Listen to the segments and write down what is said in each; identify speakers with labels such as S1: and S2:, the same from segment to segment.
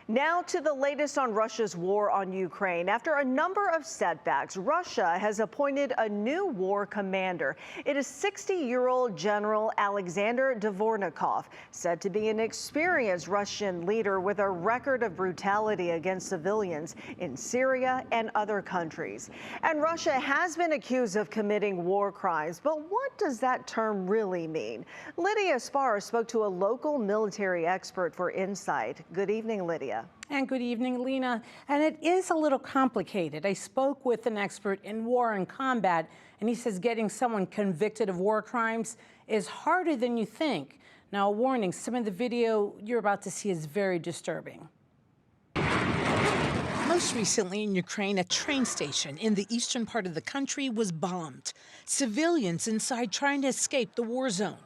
S1: Now to the latest on Russia's war on Ukraine. After a number of setbacks, Russia has appointed a new war commander. It is 60-year-old General Alexander Dvornikov, said to be an experienced Russian leader with a record of brutality against civilians in Syria and other countries. And Russia has been accused of committing war crimes, but what does that term really mean? Lydia Spar spoke to a local military expert for insight. Good evening, Lydia.
S2: And good evening, Lena. And it is a little complicated. I spoke with an expert in war and combat, and he says getting someone convicted of war crimes is harder than you think. Now, a warning, some of the video you're about to see is very disturbing. Most recently in Ukraine, a train station in the eastern part of the country was bombed. Civilians inside trying to escape the war zone.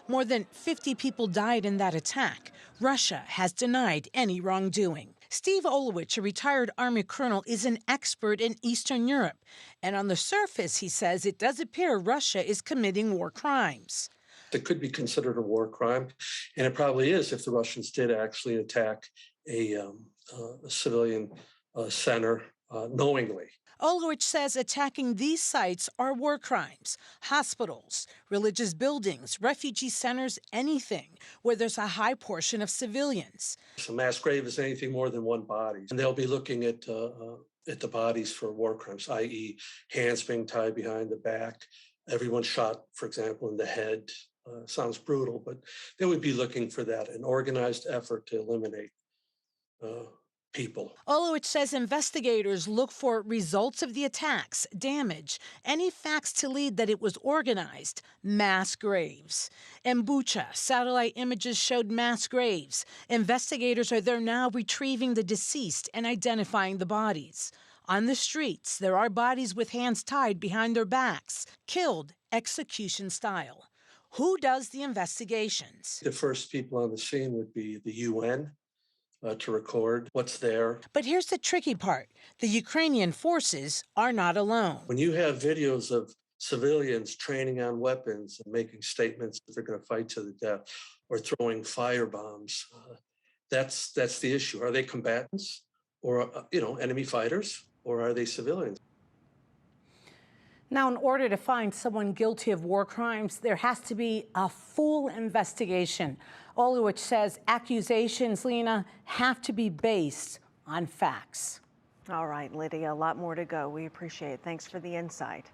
S2: More than 50 people died in that attack. Russia has denied any wrongdoing. Steve Oluic, a retired Army colonel, is an expert in Eastern Europe. And on the surface, he says, it does appear Russia is committing war crimes.
S3: It could be considered a war crime, and it probably is if the Russians did actually attack a civilian center knowingly.
S2: Oluic says attacking these sites are war crimes. Hospitals, religious buildings, refugee centers, anything where there's a high portion of civilians.
S3: A mass grave is anything more than one body, and they'll be looking at the bodies for war crimes, i.e. hands being tied behind the back, everyone shot, for example, in the head. Sounds brutal, but they would be looking for that, an organized effort to eliminate people.
S2: Oluic says investigators look for results of the attacks, damage, any facts to lead that it was organized, mass graves. In Bucha, satellite images showed mass graves. Investigators are there now retrieving the deceased and identifying the bodies. On the streets, there are bodies with hands tied behind their backs, killed execution style. Who does the investigations?
S3: The first people on the scene would be the UN. To record what's there.
S2: But here's the tricky part. The Ukrainian forces are not alone.
S3: When you have videos of civilians training on weapons and making statements that they're going to fight to the death or throwing fire bombs, that's the issue. Are they combatants or, enemy fighters, or are they civilians?
S2: Now, in order to find someone guilty of war crimes, there has to be a full investigation. Oluic says accusations, Lena, have to be based on facts.
S1: All right, Lydia, a lot more to go. We appreciate it. Thanks for the insight.